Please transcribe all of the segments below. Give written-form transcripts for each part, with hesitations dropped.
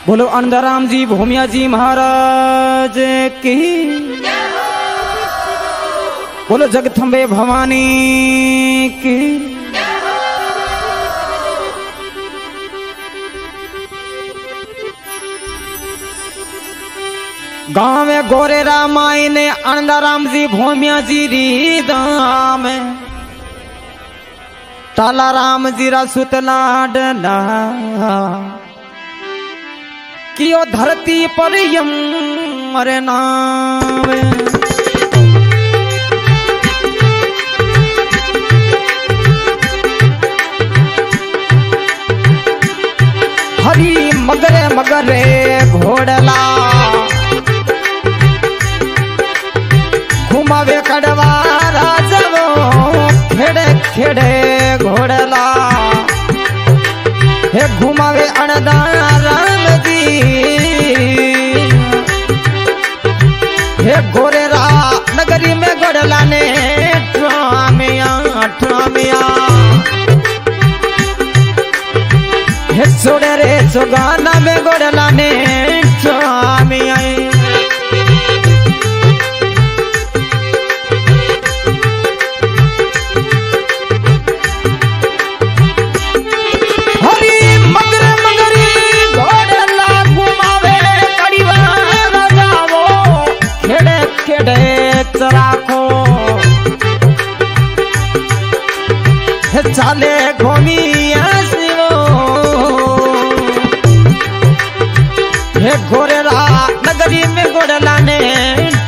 बोलो आनंदाराम जी भूमिया जी महाराज की। बोलो जगदम्बे भवानी की। गाँव में गोरे रामाई ने आनंदाराम जी भूमिया जी री दाम टाला राम जी रा सुतला डला कियो धरती पर यम अरे नाम हरी मगरे मगरे घोड़ला घुमावे कड़वा राजवो खेड़े खेड़े घोड़ला हे घुमावे अनदाराम जी हे गोरेरा नगरी में घोड़ला ने ट्रामिया ट्रामिया हे सोड़े रे सुगाना में घोड़ला ने ट्रामिया चाले घूमिया शिवो हे गोरेरा नगरी में गोड़ला ने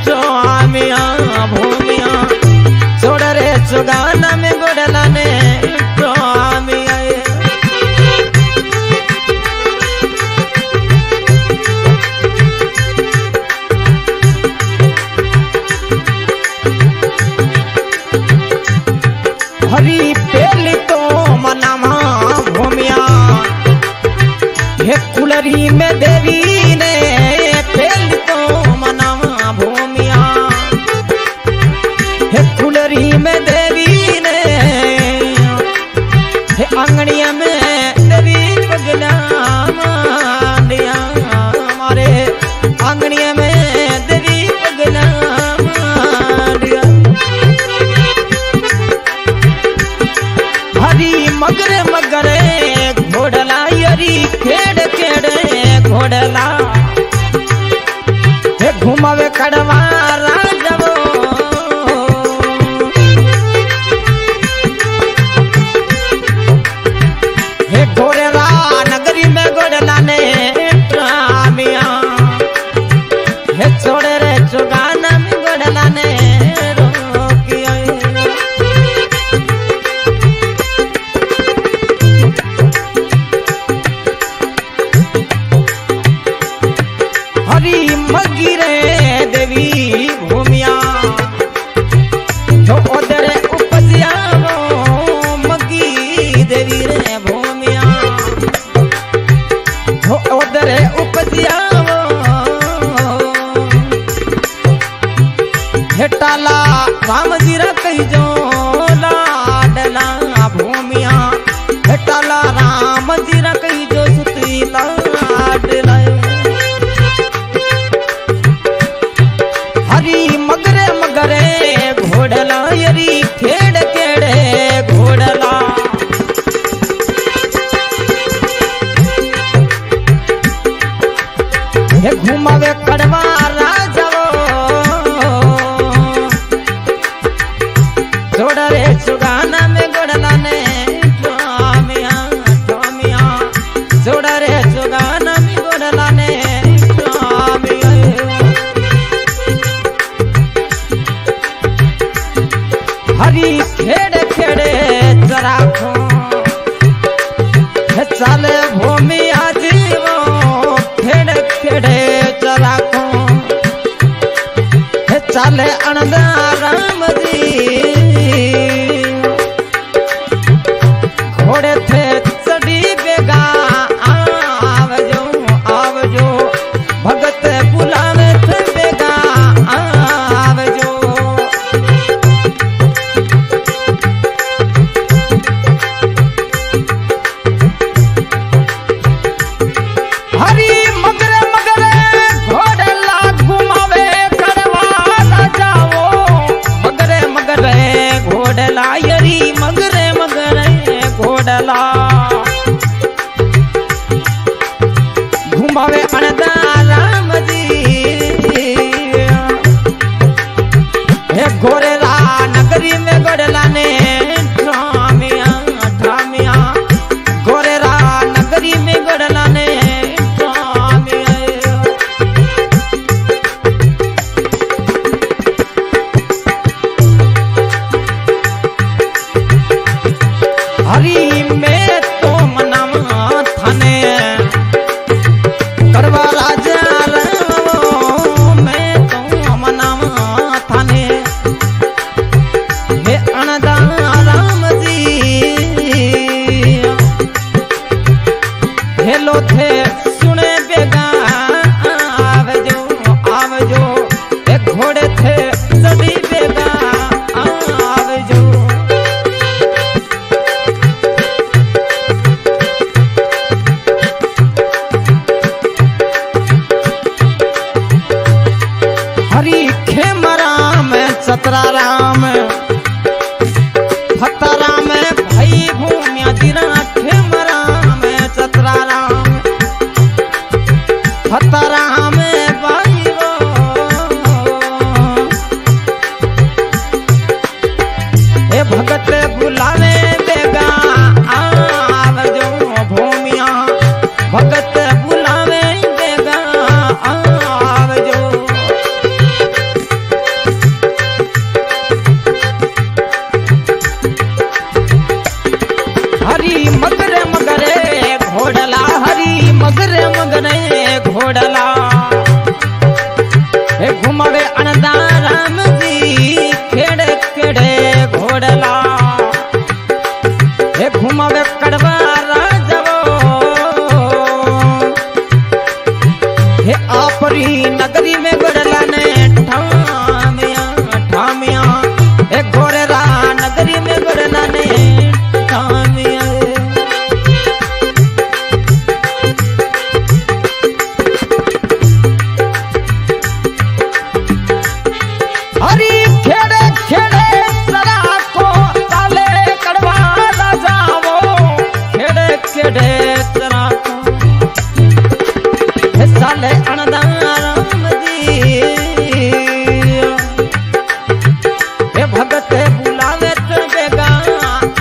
ट्रामिया भूमिया छोड़ रे सुगाना में गोड़ला ने ट्रामिया हरी पेली तो मनामा भूमिया हे कुलरी में देवी ने पेली तो मनामा भूमिया हे कुलरी में देवी ने हे आंगनिया में देवी पगला मांडिया हमारे आंगनिया में देवी पगला मांडिया हरी मगरे मगरे घोड़ला यरी खेड़ खेड़े घोड़ला हे घुमावे कड़वा राजवो हे गोरेरा नगरी में घोड़ला ने ट्रामिया हे छोड़े रे चुगाना में घोड़ला ने हरी मगिरे देवी भूमिया जो ओदरे उपजिया वो मगी देवी रे भूमिया जो ओदरे उपजिया वो हेटाला राम जी रा कही जो लाडला भूमिया हेटाला राम जी रा कही जो सुती लाडला हरी मगरे मगरे घोड़ला यरी खेड़ खेड़े घोड़ला हे घुमावे कड़वा राजवो छोड़ रे सुगाना में घोड़ला ने ट्रामिया ट्रामिया छोड़ रे सुगाना में घोड़ला ने ट्रामिया हरी खेड़े खेड़े चराखो चाले भूमिया जीवो खेड़े खेड़े चराखो चाले आनंदाराम जी घोड़े थे चढ़ी बेगा आवजो आवजो भगत बुलावे थे बेगा आवजो घुमावे अनदा राम जी हे घोरेला नगरी में गड़ला ने ठामिया ठामिया घोरेला नगरी में गड़ला ने हरी में तो मनामा थाने करवा राजा में तो मनामा थाने हे अनदा राम जी हेलो थे सुने बेगा आवजो आवजो एक घोड़े थे सभी बेगा आवजो हरी खेमराम सतराराम फतराम भाई भूमिया दिरा खेमराम सतराराम फतराम भाई वो ए भगत बुलावे देगा आवजो भूमिया भगत बुलावे देगा आवजो हरी मगरे मगरे घोड़ला हरी मगरे मगरे घोड़ला हे घुमावे अनदा राम जी खेड़े खेड़े घोड़ला हे घुमावे कड़वा राजवो हे आपरी नगरी में गड़ला ने ठामिया ठामिया हे घोड़ेला नगरी में गड़ला ने ठामिया हरी खेड़े खेड़े सरा को ताले कड़वा राजावो खेड़े खेड़े सरा को हे साले अनदा राम जी हे भगत बुलावे तो बेगा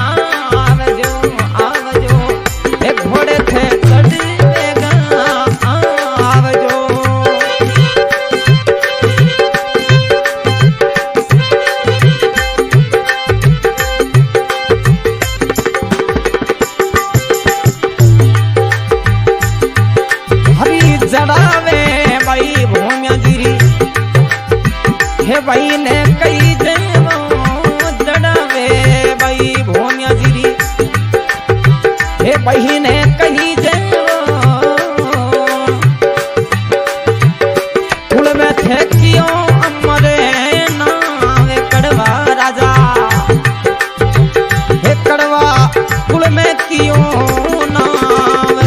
आवजो आवजो हे घोड़े थे सड़ी बेगा आवजो हरी जड़ावे भाई भूमिया गिरी हे भाई ने कई देवो जड़ावे भाई भूमिया गिरी हे भाई ने कही देवो कुल में थे क्यों अमरे नावे कड़वा राजा हे कड़वा कुल में क्यों नाव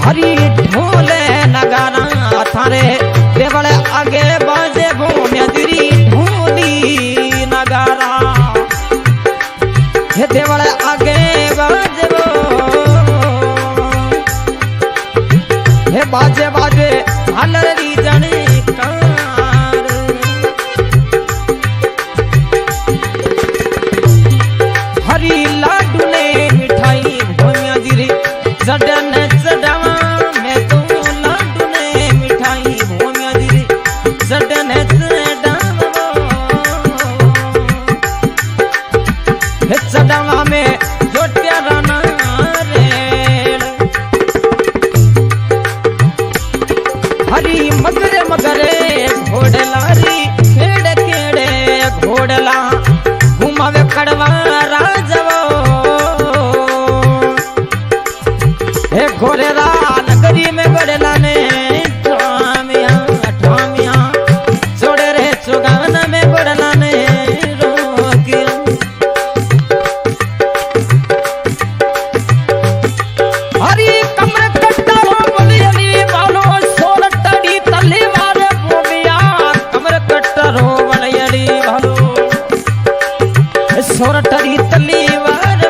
हरी ढोले नगारा थारे देवले आगे बाजे भूमिया दिरी ढोली नगारा हे देवले आगे बाजे हे बाजे बाजे हलरी जने कार हरी लाडू ने मिठाई भूमिया दिरी जडन चढ़ावा मैं तो लाडू ने मिठाई भूमिया दिरी जडन चढ़ावा हे चढ़ावा में जोटिया राना रेल हरी मगरे मगरे घोड़ला हरी खेड़े खेड़े घोड़ला घुमावे कड़वा राजवो हे घोरेला नगरी में गड़ला ने ठामिया ठामिया छोड़े रे चुगान में गड़ला ने रोकिया हरी कमर कट्टा बोलियली बालो सोलटड़ी तलीवार भूमिया कमर कट्टा रो बनयली भालो सोरटड़ी तलीवार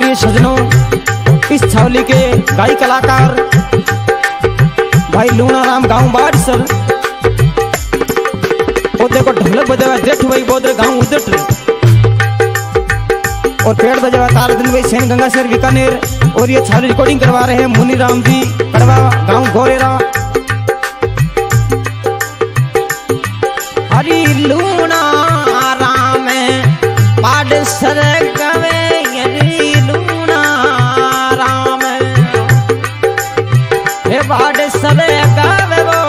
प्रिय सजनों, इस छावली के गायी कलाकार भाई लूणाराम गांव बाड़सर और देखो ढोलक बजावा जेठ भाई बोधर गांव उदट और पेड़ बजावा तारदन भाई सेन गंगा शहर बीकानेर। और ये छावली रिकॉर्डिंग करवा रहे हैं मुनि राम जी कड़वा गांव गोरेरा। हरी लूणाराम बाड़सर गवे बाड़सर गावे वो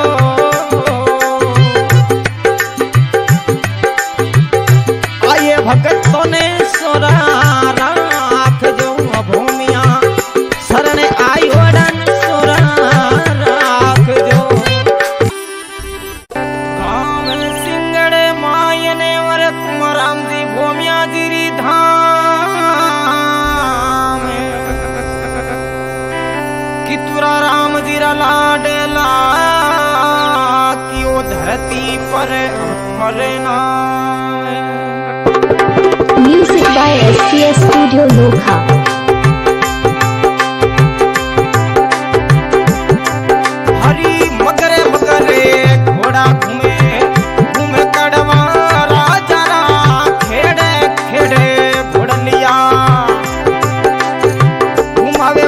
आये भगतों ने सोरा राख जो भूमिया शरण आई ओडन सोरा राख जो गाँव सिंगड़े मायने वर कुमाराम जी भूमिया जिरी धाम कितुरा राम जीरा लाडला की ओ धरती पर मरना। म्यूजिक बाय एसपीएस स्टूडियो लोखा। हरी मगरे मगरे घोड़ा घूमे घूमे कड़वा राजा खेड़े खेड़े घोड़लिया घुमावे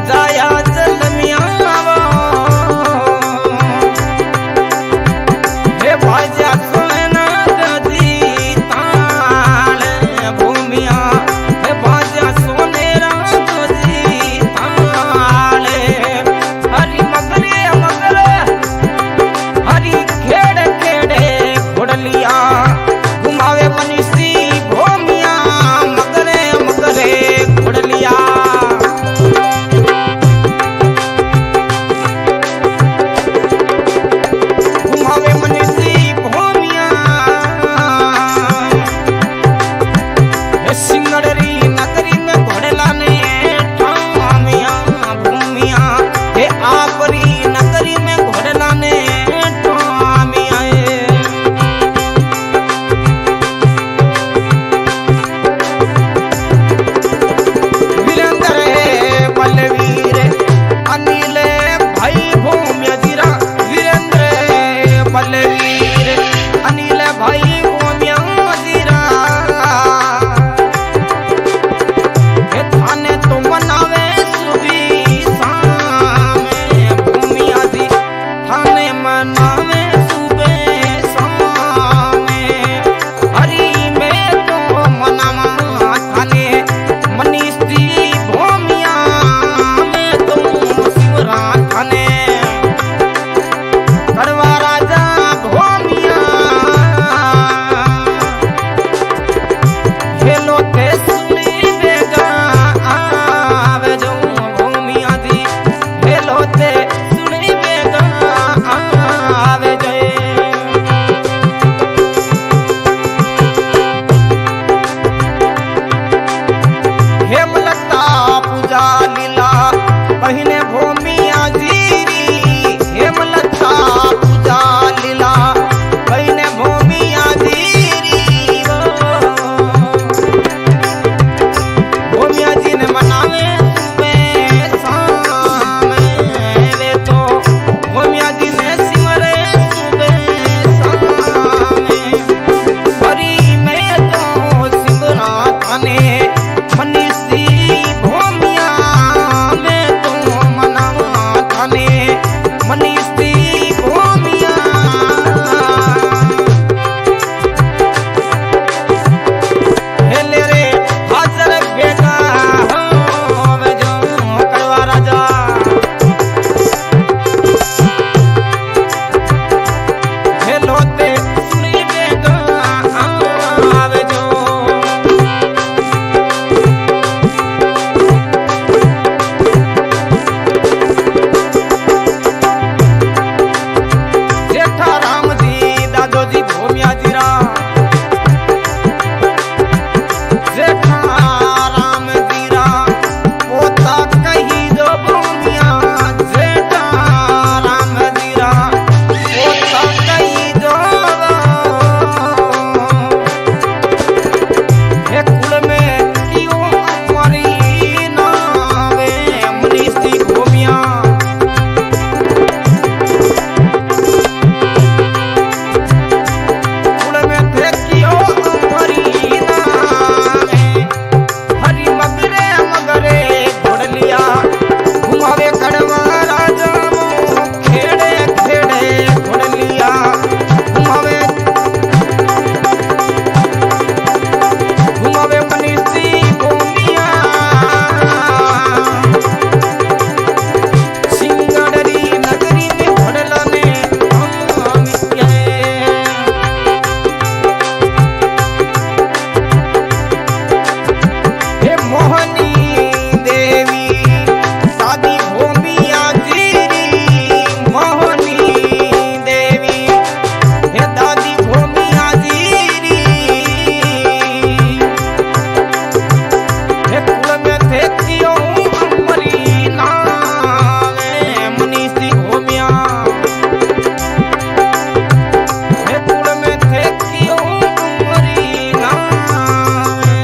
जाया जलमिया हे भाजा सोना गदी ताल भूमिया हे भाजा सोनेरा गदी ताल हरी मगरे मगरे हरी खेड़ खेड़े घोड़लिया घुमावे मनीषी भूमिया मगरे मगरे घोड़लिया घुमावे मनीषी भूमिया हे सिंगड़री नगरी में घोड़ला ने ठामिया भूमिया हे आपरी नगरी में घोड़ला ने ठामिया वीरेंद्र बलवीर अनिल भाई भूमिया जीरा वीरेंद्र बलवीर अनिल भाई भूमिया जीरा हे थाने तो मनावे सुबी सामे भूमिया जी थाने मनावे सुबे सामे हरी में तो मनावा थाने मनीषी भूमिया में तो शिवरा थाने कड़वा राजा भूमिया हेलो ते सुनी बेगा आवे जो भूमिया जी हेलो ते सुनी बेगा आवे जो हेमलता पूजा लीला बहिने भूमिया जीरी हेमलता पूजा लीला बहिने भूमिया जीरी भूमिया जी ने मनावे सुबह शाम वे तो भूमिया जी ने सिमरे सुबह शाम हरी में तो सिमरा थाने मनीषी भूमिया में तो मनावा थाने मनीषी भूमिया हेले रे हाजर बेटा होवे जो कड़वा राजा हेलो ते सुनी बेगा आवे जो जेठा राम जी दादो जी भूमिया जीरा जेठा राम जीरा पोता कही दो भूमिया जेठा राम जीरा पोता कही दो हे कुल में क्यों मरी नावे मनीषी भूमिया कुल में देखियो हरी नामे हरी मगरे मगरे घोड़लिया घुमावे कड़वा राजा खेड़े खेड़े घोड़लिया घुमावे घुमावे मनीषी भूमिया सिंगड़री नगरी में घोड़ला ने ठामिया हे मोहनी देवी दादी भूमिया जीरी मोहनी देवी हे दादी भूमिया जीरी हे कुल में देखियो अमरी नावे मनीषी भूमिया हे कुल में देखियो अमरी नावे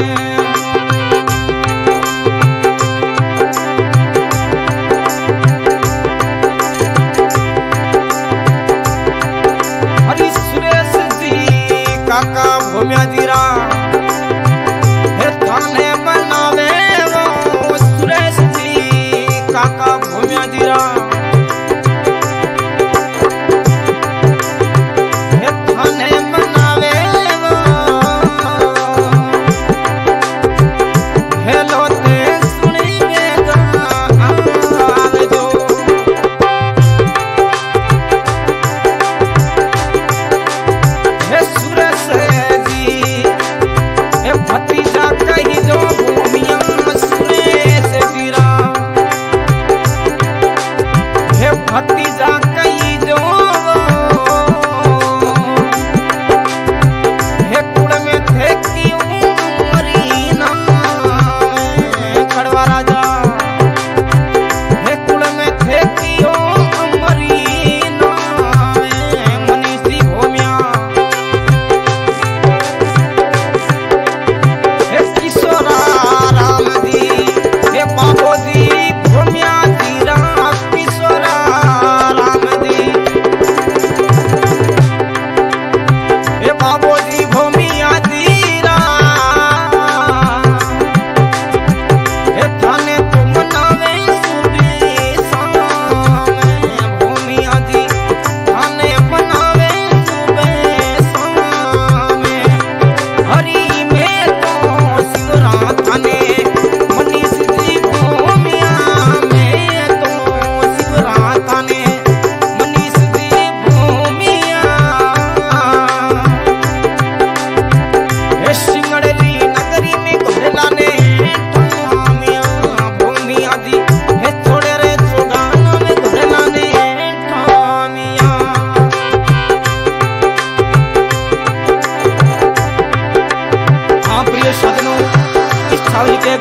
हरी सुरेश जी काका भूमिया जीरा हे थाने बनावे वो सुरेश जी काका भूमिया जीरा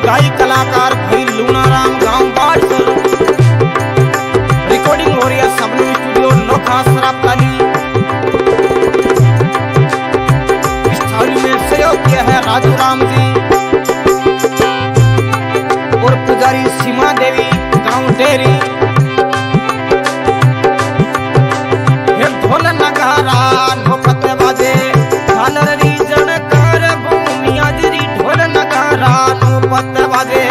गायक कलाकार भाई लूनाराम गांव बाड़सर रिकॉर्डिंग हो रही है सबनू स्टूडियो नोखा सरापताली। इस थाली में सहयोग किया है राजू राम जी और पुजारी सीमा देवी गांव डेरी। ढोल नगारा नौपत बाजे झालर रीजन कर भूमिया जी ढोल नगारा नौपत बाजे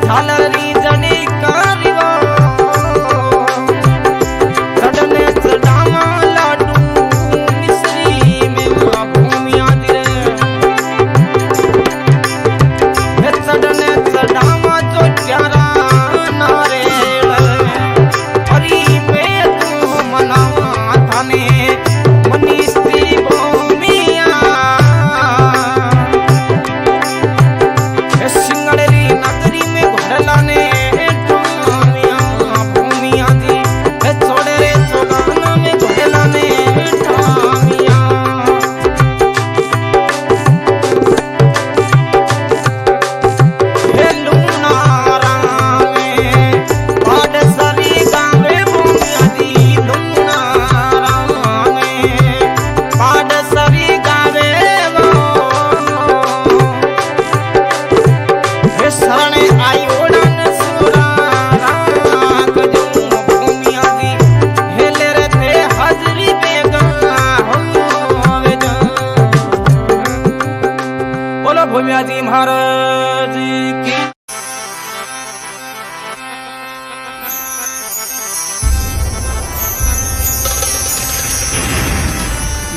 झालर रीजन करिवा सडने सडामा लाडू मिश्री में भूमिया जी रे सडने सडामा जो प्यारा नारेल हरी में तू मनावा थाने मनीषी भूमिया सिंगड़ेरी नगरी में घोड़लाने ठामिया भूमिया जी छोड़े रे चौगाना में घोड़लाने ठामिया। हे लूनारा में बाड़सरी गावे भूमिया जी लूनारा में बाड़सरी गावे शरणे आई ओडन सुरा राग जो भूमिया जी हेले रे थे हाजरी बेगा होवे जो। बोलो भूमिया जी महाराज की।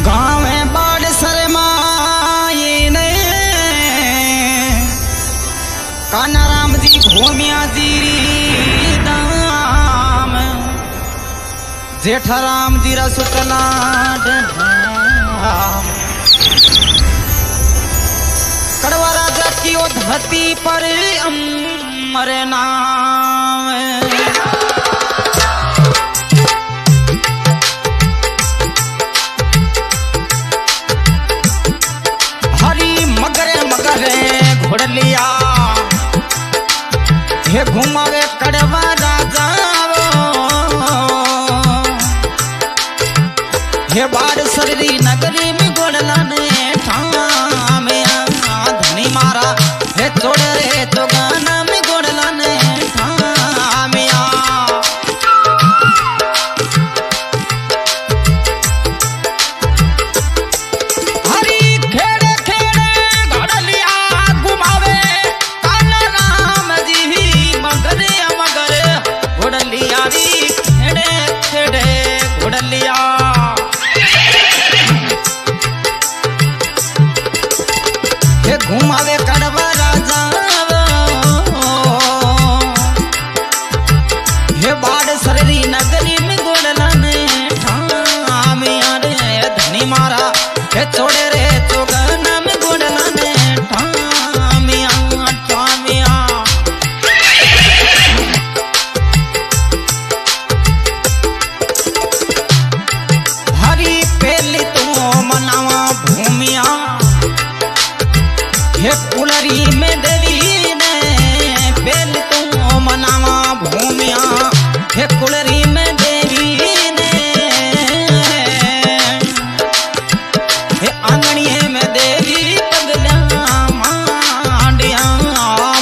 गाँव में बाड़सर माये ने कानाराम जी भूमिया जी दाम जेठाराम जी रसुतला कड़वा राजा की ओ धरती पर अमर नाम हरी मगरे मगरे घोड़ लिया हे घुमावे कड़वा राजा हे बाड़सर नगरी में गोड़लाने ठामिया धनी मारा हे छोड़े रे तो गाना में गोड़लाने ठामिया। हरी खेड़े खेड़े घोड़लिया घुमावे कानाराम जी मगरे मगरे घोड़लिया बाड़सरी नगरी में गोड़ला ने ठामिया रे धनी मारा हे छोड़े रे चोगन में गोड़ला ने ठामिया ठामिया हरी पहली तो मनावा भूमिया हे कुलरी में देवी ने पहली तो मनावा भूमिया हे कुलरी में देवी ने हे आंगणिये में देवी पगला मांडिया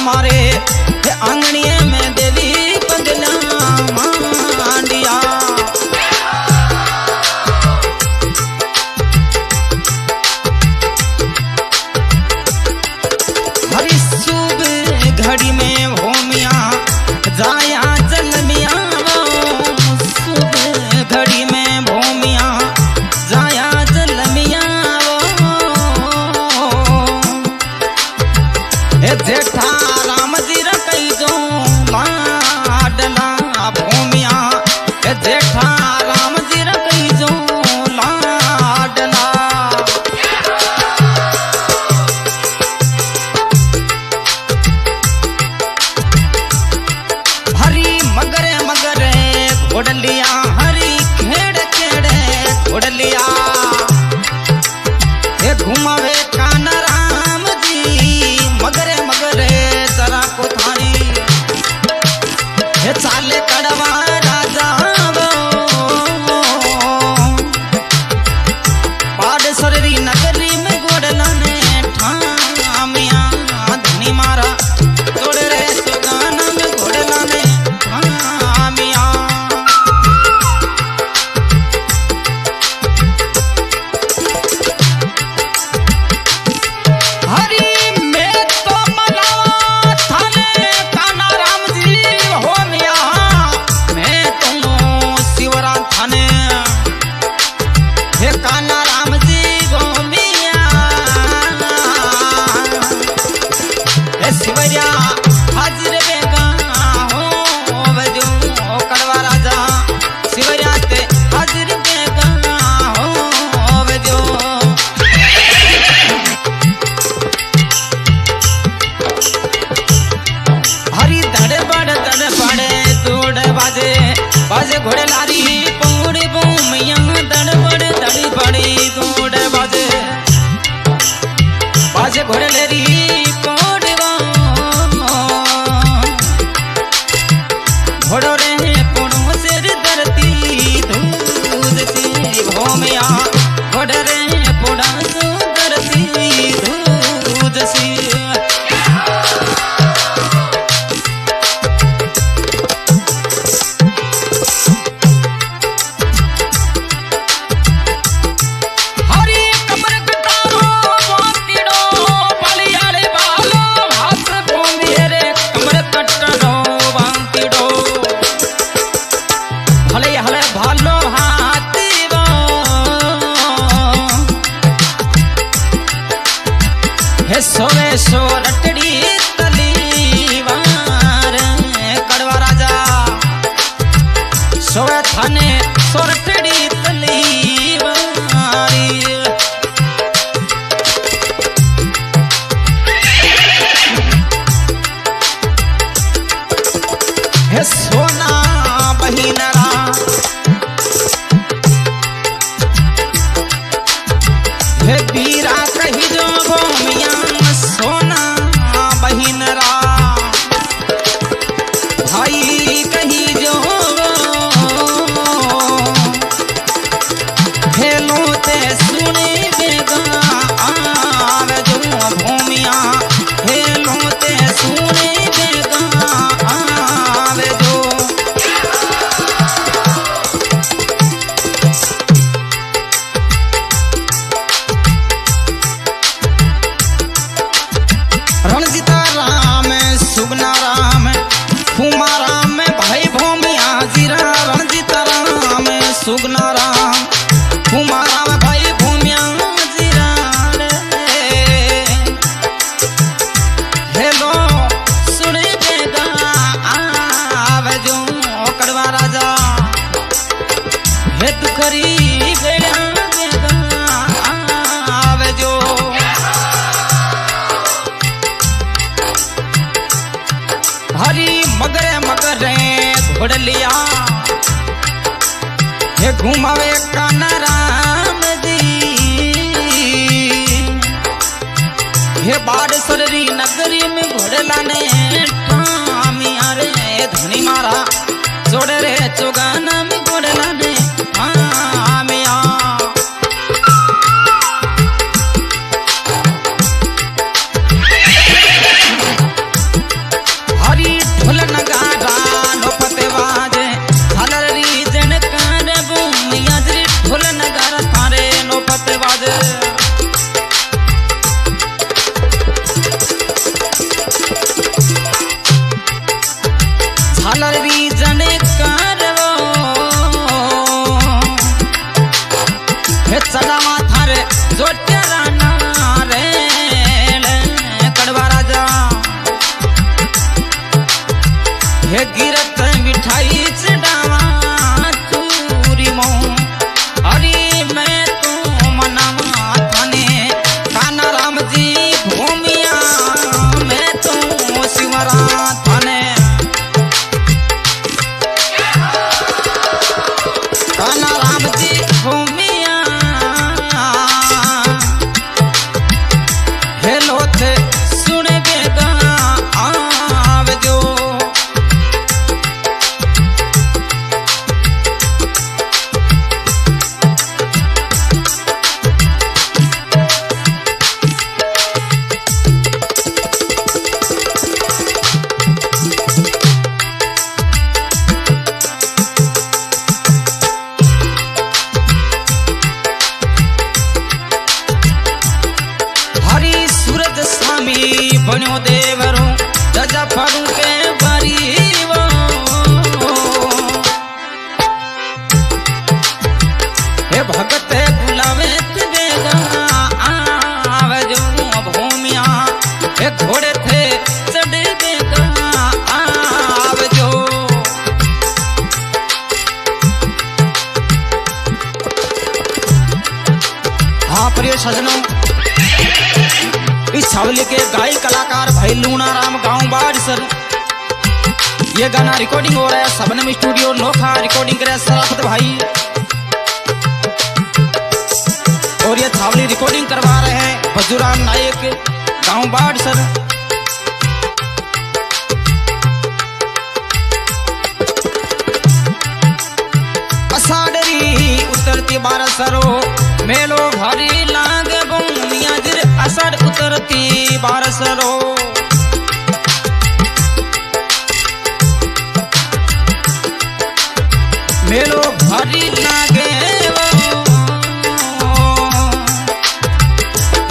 मारे हे आंगणिये में देवी पगला मांडिया हरी सुबह घड़ी में भूमिया जाया जलमिया सुबह घड़ी में भूमिया जाया जलमिया हे जेठा राम जी रकई जो लाडला भूमिया हे जेठा राम जी रकई जो लाडला हरी मगरे मगरे घोड़लिया हरी खेड़ खेड़े घोड़लिया हे घुमावे कान राम जी मगरे मगरे जरा को थारी हे चाले कड़वा राजा बाड़सरी नगरी में गोड़ला ने ठामिया धनी मारा तोड़े रे सुगान में गोड़ला ने ठामिया हरी मैं तो मनावा थाने काना राम जी हो मिया मैं तो शिवरा थाने हे काना राम जी गो मिया हे शिवरिया हाजिर बेगा हो बजो कड़वा राजा शिवरिया ते हाजिर बेगा हो बजो हरी धड़बड़ दौड़ बाजे बाजे घोड़े लारी पूरी भूमिया धड़बड़ दौड़ बाजे बाजे घोड़े लेरी कोड़वा घोड़ो रे पुणो सिर धरती दूध सी भूमिया घोड़े रे पुड़ा सो धरती दूध सी हरी कमर कटारो बांकीड़ो बलियाले बालो हाथ भूमिये रे कमर कटारो बांकीड़ो हले हले भालो हाथी वो हे सोवे सो रटड़ी तलीवार कड़वा राजा सोवे थाने सोरटड़ी तलीवारी हे सोना बहिनरा हे बीरा कही जो भूमिया सोना बहिनरा भाई कही जो हे तू खरी गया आवे जो हरी मगरे मगरे घोड़ लिया हे घुमावे कान्हा राम जी हे बाड़सरी नगरी में घोड़ला ने ठामिया रे धनी मारा जोड़े रे चुगाना में घोड़ला ने ठामिया हरी ढोल नगारा नो फते बाजे हलर रीजन कर बुमिया जी ढोल नगारा थारे नो फते बाजे झालर रीजन करवो हे चढ़ावा थारे जोटे राना रे कड़वा राजा हे गिरत मिठाई चढ़ावा चूरी मो अरे मैं तो मनावा थाने कान्हा राम जी भूमिया मैं तो शिवरा थाने कान्हा राम जी भूमिया हेलो थे सुन बेगा आव जो हरी सूरज स्वामी बनो देवरो जजा फरू के बरीवो हे भगत बुलावे बेगा आवे जो भूमिया हे घोड़े थे चढ़ बेगा आवे जो हाँ प्रिय सजनों इस छावली के गायक कलाकार भाई लूनाराम गांव बाड़सर ये गाना रिकॉर्डिंग हो रहा है सबनम स्टूडियो नोखा रिकॉर्डिंग करे सराफत भाई और ये छावली रिकॉर्डिंग करवा रहे हैं बजुराम नायक गांव बाड़सर अषाढ़ी उतरती बारसरो मेलो भारी लागे भूमिया जिर अषाढ़ उतरती बारसरो मेलो भारी लागे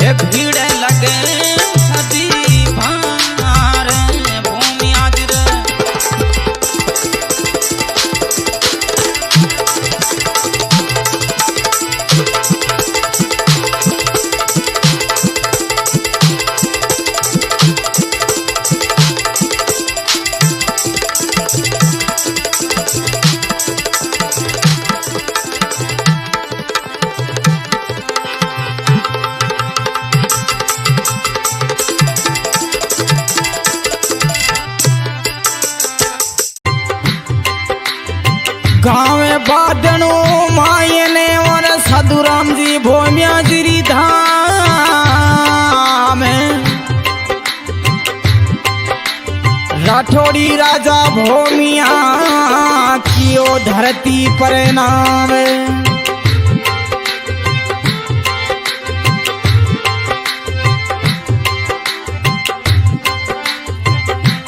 ये भीड़ लगे सदी भार भूमिया जिर गावे बादणो मायने और साधुराम जी भूमिया जिरी धाम राठौड़ी राजा भूमिया कियो धरती पर नाम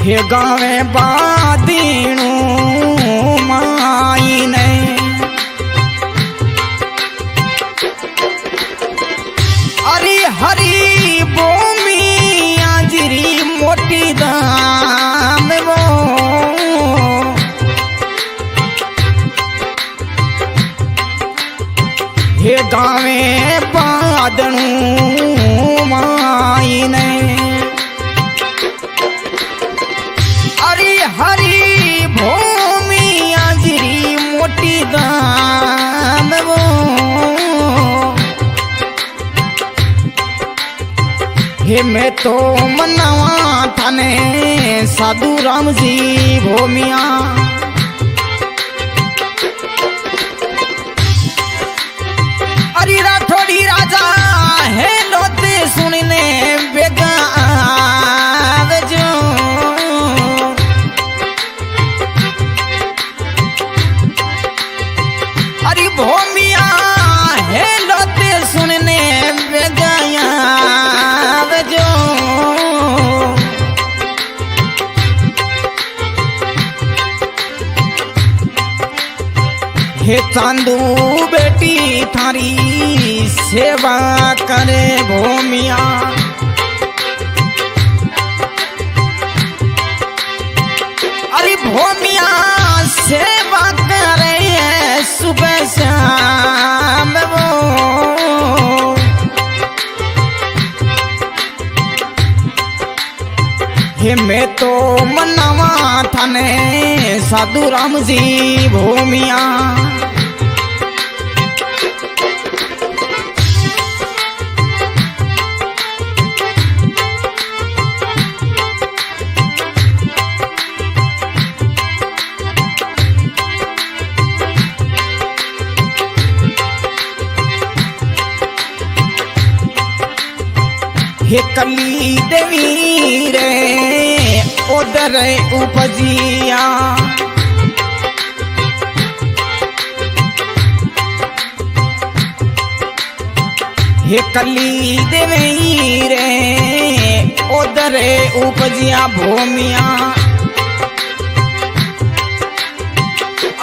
हे गावे बादीणो मायने अरे हरी भूमिया जिरी मोटी दाम वो हे गावे बादणू मायने हरी भूमिया जिरी मोटी दाम हे मैं तो मनावा थाने साधु राम जी भूमिया। अरे राठौड़ी राजा है लोते सुनने बेगा जो। अरे भूमिया है लोते सुनने बेगा जो। हे चांदू बेटी थारी सेवा करे भूमिया। अरे भूमिया सेवा करे सुबह शाम वो। हे मैं तो मनावा थाने साधु राम जी भूमिया। हे कली देवी रे उधर उपजिया। हे कली देवी रे उधर उपजिया भूमिया।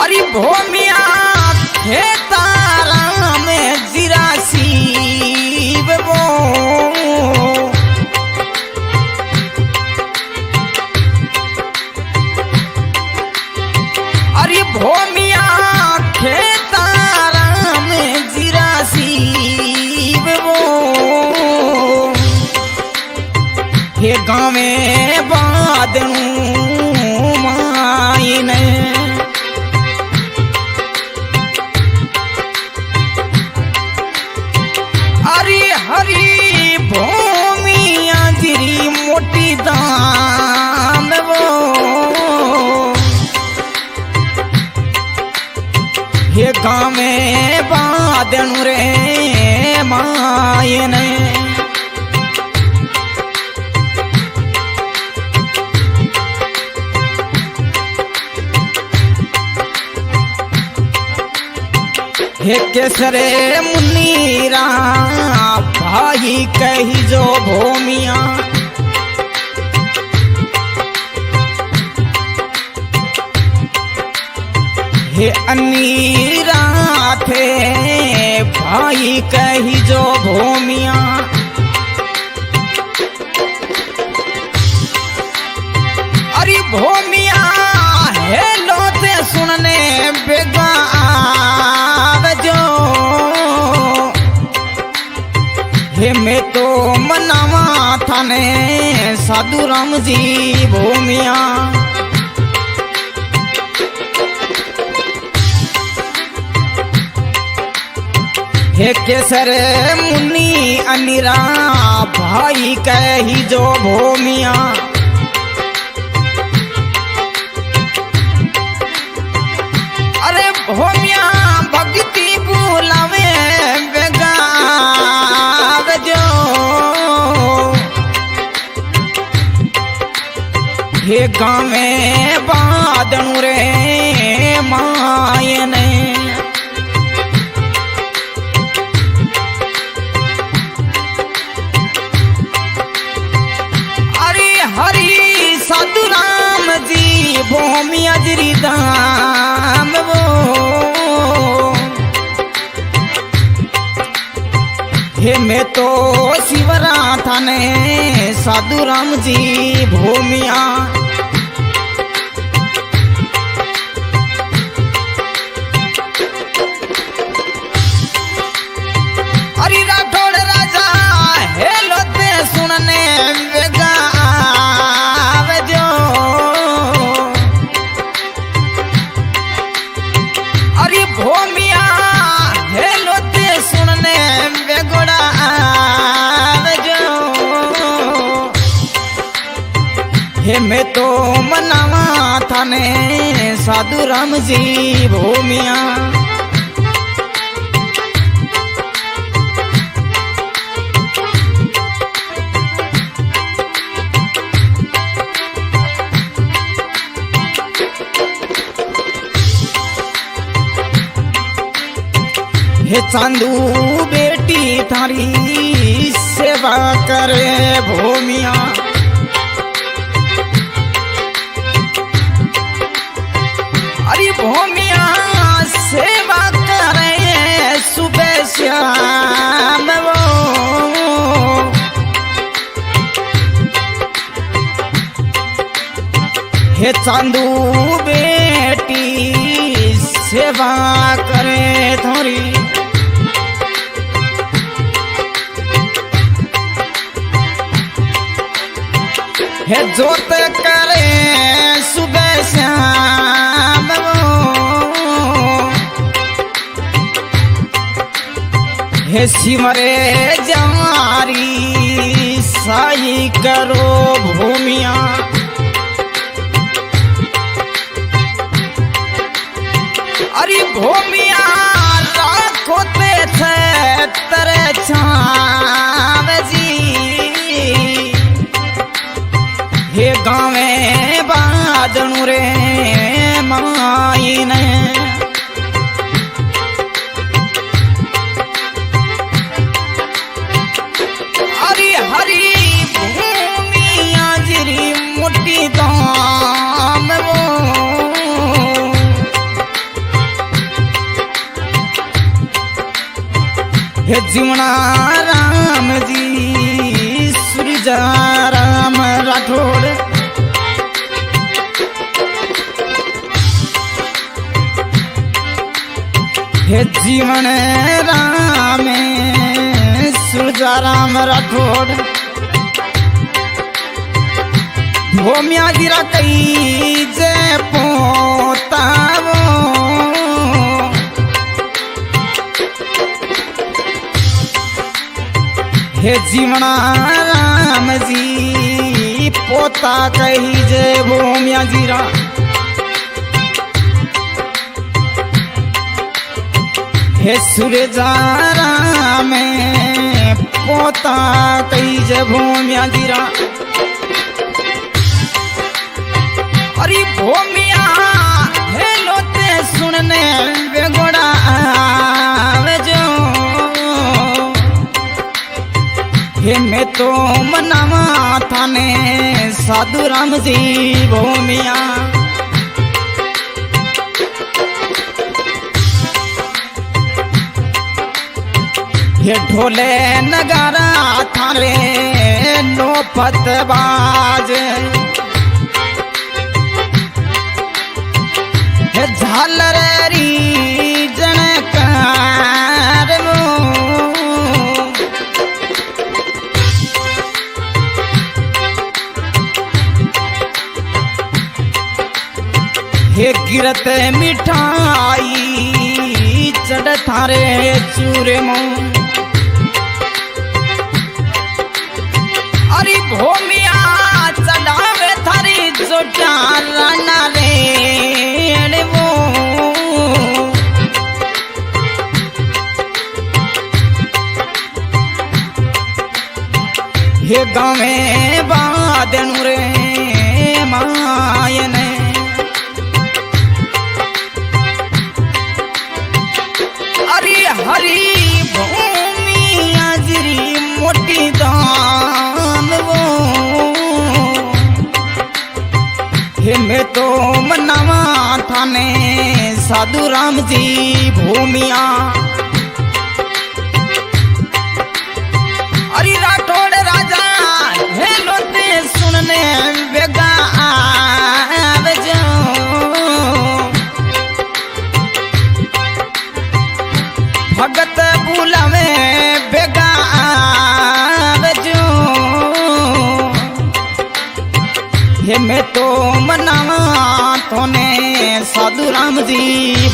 अरे भूमिया हे तारा में जिरासी वो। अरे भूमिया खेतारा में जिरासी वो। हे गाँव में बादू मायने। अरे हरी भूमिया जिरी मोटी दाम वो। हे गाँव में बादनु रे मायने। हे केसरे मुनीरा भाई कही जो भूमिया। हे अनीरा थे भाई कही जो भूमिया। अरे भूमिया है लोते सुनने बेगा जो। हे मैं तो मनावा थाने साधु राम जी भूमिया। हे केसर मुनि अनिरा भाई कही जो भूमिया। अरे भूमिया भक्ति बुलावे बेगा जो। हे गाँव में बादनु रे मायने। हरी साधु राम जी भूमिया जिरी दाम वो। हे मैं तो शिवरा थाने साधु राम जी भूमिया। अरे राठौड़ राजा हे लोते सुनने वेगा जो। अरे भूमिया हे लोते सुनने वेगोड़ा जो। हे मैं तो मनावा थाने साधु राम जी भूमिया। हे चांदू बेटी थारी सेवा करे भूमिया। अरे भूमिया सेवा करे सुबह श्याम वो। हे चांदू बेटी सेवा करे थारी। हे जोत करे सुबह श्याम हे सिमरे जारी साई करो भूमिया। अरे भूमिया राखो ते थे तेरे छाव जी। हे गावे बाजणू रे माई ने। हरी हरी भूमिया जिरी मोटी दाम वो। हे जीवना राम जी सूरजा राम राठौड़। हे जीवन राम सूरजा राम राठौड़। भूमिया गिरा कई जे पोता वो। हे जीवना राम जी पोता कही जे भूमिया जीरा। हे सूरजा राम पोता कही जे भूमिया जीरा। अरे भूमिया हे लोते सुनने बेगोड़ा आवे जो। हे मैं तो मनावा थाने साधु राम जी भूमिया। हे ढोले नगारा थारे नौपत बाज। हे झालरी जनकार वो। हे गिरत मिठाई चढ़ थारे चूरे मुँह। अरे भूमिया चढ़ावे थारी जोटा राना रे वो। हे गावे बादनू रे मायने। अरे हरी भूमिया जिरी मोटी दाम वो। हे मैं तो मनावा थाने साधु राम जी भूमिया। अरे राठौड़ राजा हे लोते सुनने बेगा आवे जो। भगत बुलावे बेगा आवे जो। हे मैं तो मनावा तोने साधु राम जी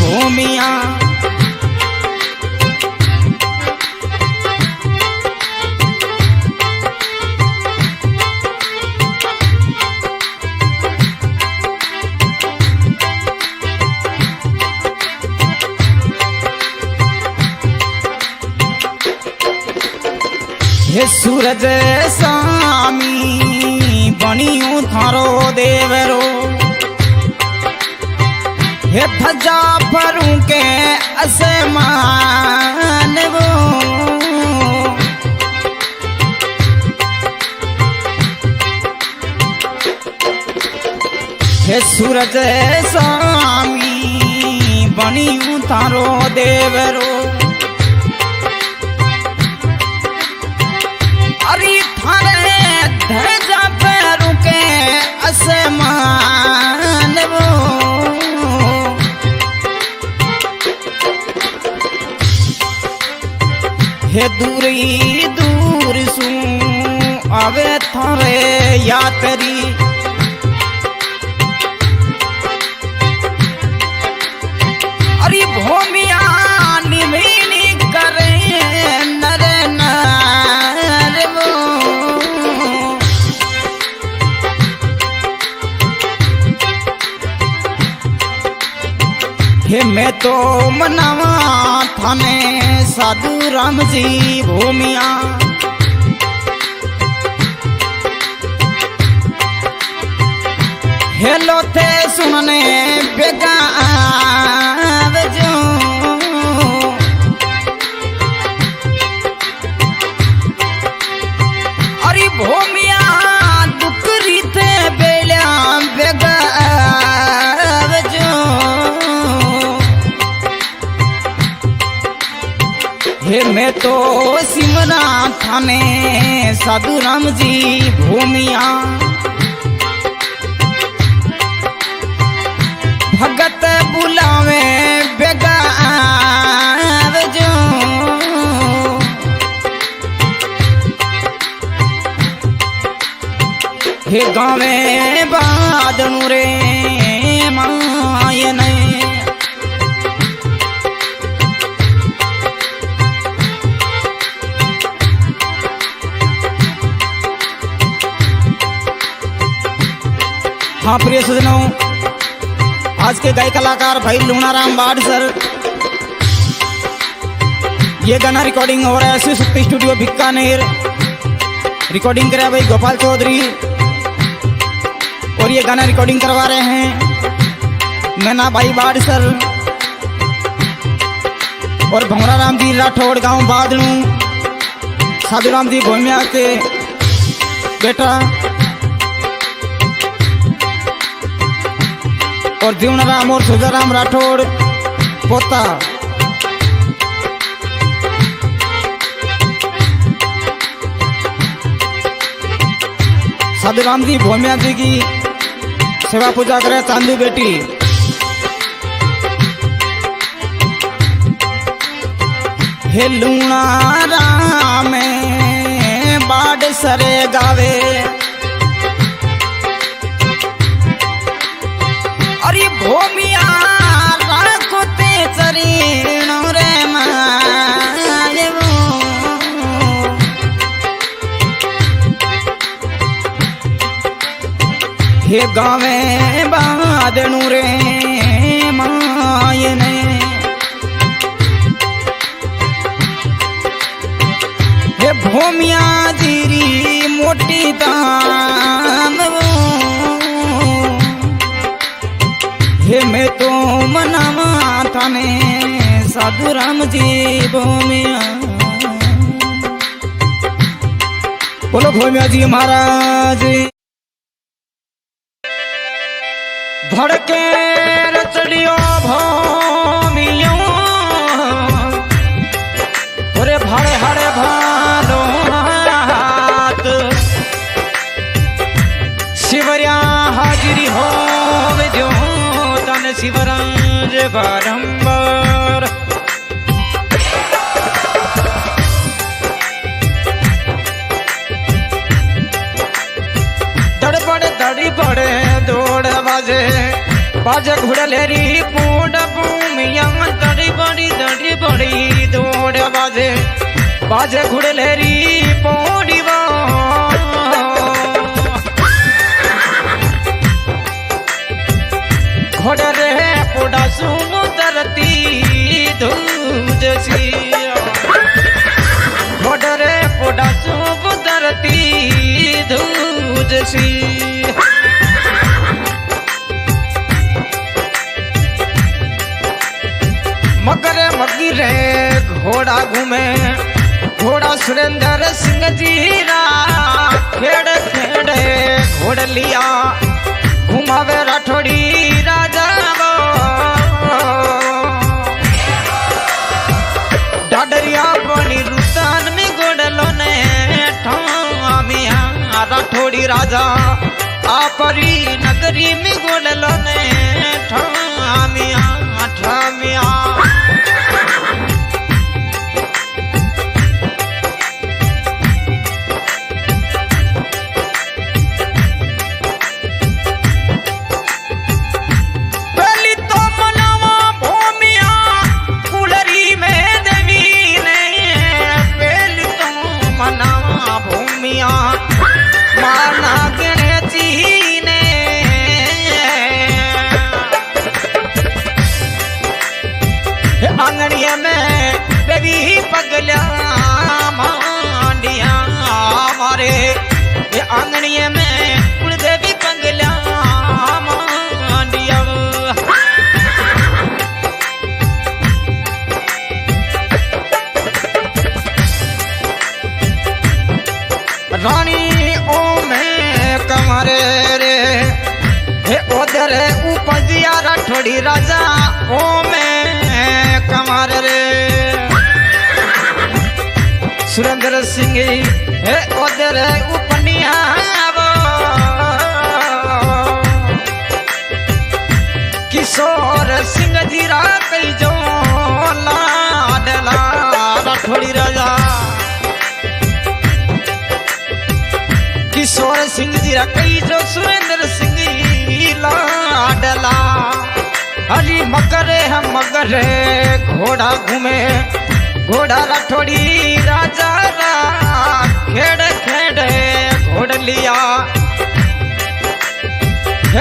भूमिया। हे सूरज स्वामी बनियो थारो देवरो हे धजा भरू के असमान वो हे सूरज स्वामी बनियो थारो देवरो अरे थारे धजा भरू के असमान वो हे दूरी दूर सू आवे थारे यात्री अरे भूमिया निमिनी करे नर नार वो हे मैं तो मनावा थाने साधु राम जी भूमिया हेलो थे सुनने बेगा जो अरे भूमिया दुकरी थे बेला बेगा जो हे मैं तो सिमरा थाने साधु राम जी भूमिया भगत बुलावे बेगा जो हे गावे बादनु रे मायन हाँ प्रिय सजनों, आज के गाय कलाकार भाई लूणाराम बाड़ सर, ये गाना रिकॉर्डिंग हो रहा है शिव शक्ति स्टूडियो बीकानेर। रिकॉर्डिंग करा भाई गोपाल चौधरी और ये गाना रिकॉर्डिंग करवा रहे हैं मैना भाई बाड़ सर और भंवरा राम जी राठौड़ गांव बादलू साधु राम जी भोमिया के बेटा और जीवनराम और सुजाराम राठौड़ पोता। साधु राम जी भोमिया जी की सेवा पूजा करे चांदू बेटी। हे लूणा राम बाड़ सरे गावे अरे भूमिया राखोते चरीण रे मायवो हे गावे बादनु रे मायने हे भूमिया जीरी मोटी दाम हे मैं तो मनावा थाने साधु राम जी भूमिया। बोलो भूमिया जी महाराज। धड़के रचड़ियो भूमियो थोड़े भाड़े हड़े भालो हाथ शिवरिया हाजिरी हो जो शिवराज बारंबार दड़ी पड़े दौड़ बाजे बाजे घुड़लेरी पूड भूमिया दड़ी बड़ी दौड़ बाजे बाजे घुड़लेरी पौड़ी घोड़ रे पोड़ा सुनो तरती धूज सी घोड़ रे पोड़ा सुनो घोड़ा घूमे घोड़ा सुरेंद्र सिंह जी रा खेड़ खेड़े घोड़ लिया घुमावे राठौड़ी राजा डाडरिया बनी रुसान में गोडलो ने ठामिया राठौड़ी राजा आपरी नगरी में गोडलो ने ठामिया ठामिया माना गणेशी ने आंगनिया में बेबी पगला मांडिया मारे आंगनिया में कुलदेवी पगला मांडिया रानी ओ में कमरे रे हे उधर उपजिया राठौड़ी राजा ओ में कमर रे सुरेंद्र सिंह हे उधर उपनिया किशोर सिंह जी रा कई जो लाडला राठौड़ी राजा किशोर सिंह जी कई जो सुरेंद्र सिंह लाडला हरी मकरे हम मगरे घोड़ा घूमे घोड़ा राठौड़ी राजा रा खेड़ खेड़े घोड़ लिया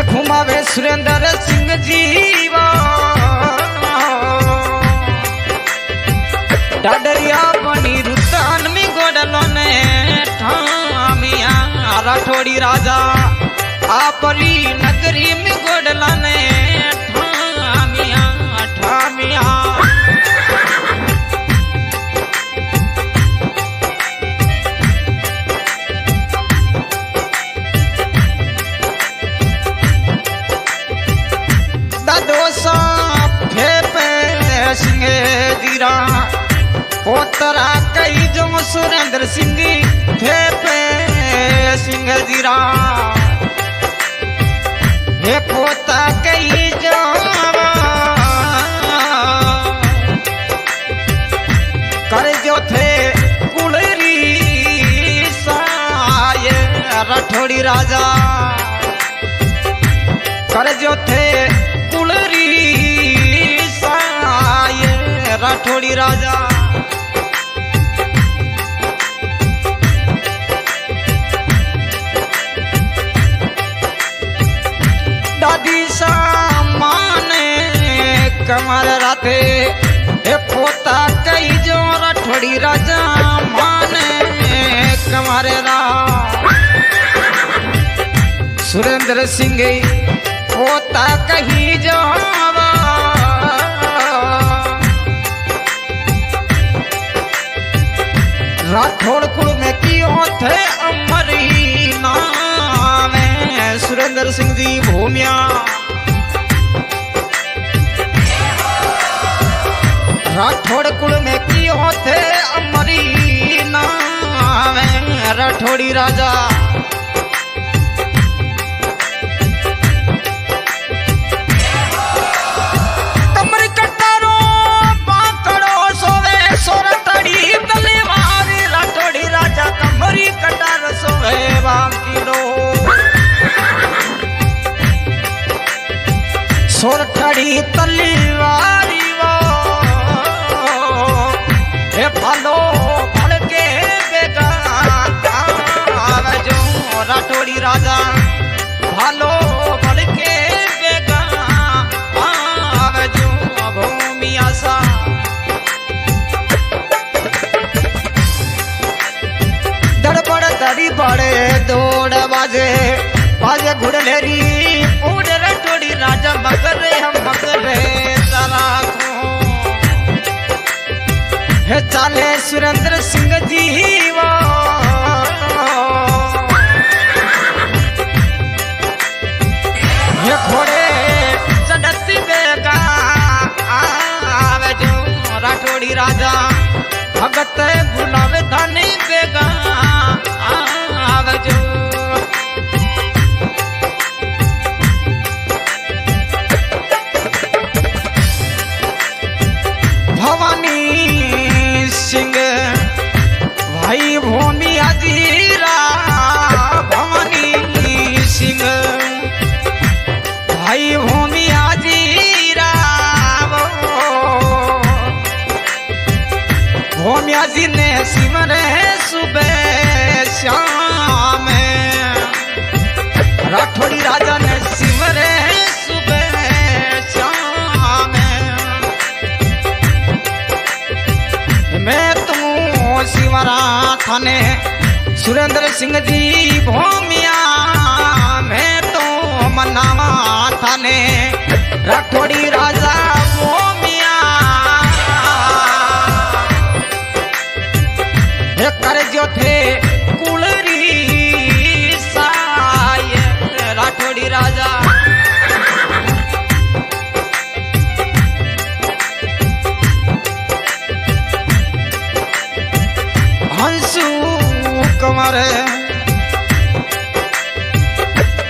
घुमावे सुरेंद्र सिंह जी डाडरिया बनी रुतान में गोडलो ने ठामिया राठौड़ी राजा आपरी नगरी में गोडला ने ठामिया ठामिया दादोसा फेपे सिंह जीरा पोतरा कई जो सुरेंद्र सिंह फेपे सिंह जीरा हे पोता कई जो कर जो थे कुलरी साय राठौड़ी राजा कर जो थे कुलरी साय राठौड़ी राजा दादी सामान कमर राते हे पोता कई जो राठौड़ी राजा मान कमर रा सुरेंद्र सिंह पोता कही जो राठौड़ कुल में कियो थे अमरी नाम सुरेंद्र सिंह जी भूमिया राठौड़ कुल में कियो थे अमरी नाम राठौड़ी राजा कमर कटारो पाकड़ो सोवे सोरतड़ी बलेवारी राठौड़ी राजा कमरी कटार सोवे बाकीड़ो सोरठड़ी तलवारी वो हे भालो भड़ के बेगा जो राठौड़ी राजा भालो भड़ के बेगा जो भूमिया सा दड़बड़ दड़ी बड़े दौड़ बाजे बाजे घुड़लेरी उड़ राठौड़ी राजा मगरे हम मगरे तारा को हे चाले सुरेंद्र सिंह जी वो ये घोड़े चढ़ती बेगा आवे जो राठौड़ी राजा भगत बुलावे धानी बेगा आवे जो भवानी सिंह भाई भूमिया जीरा भवानी सिंह भाई भूमिया जीरा भूमिया जी ने सिमरे सुबह शाम राठौड़ी राजा ने सिमरे सुबह शाम मैं तू सिमरा थाने सुरेंद्र सिंह जी भूमिया मैं तो मनावा थाने राठौड़ी राजा भूमिया कर जो थे कुलरी साय राठौड़ी राजा हंसू कमर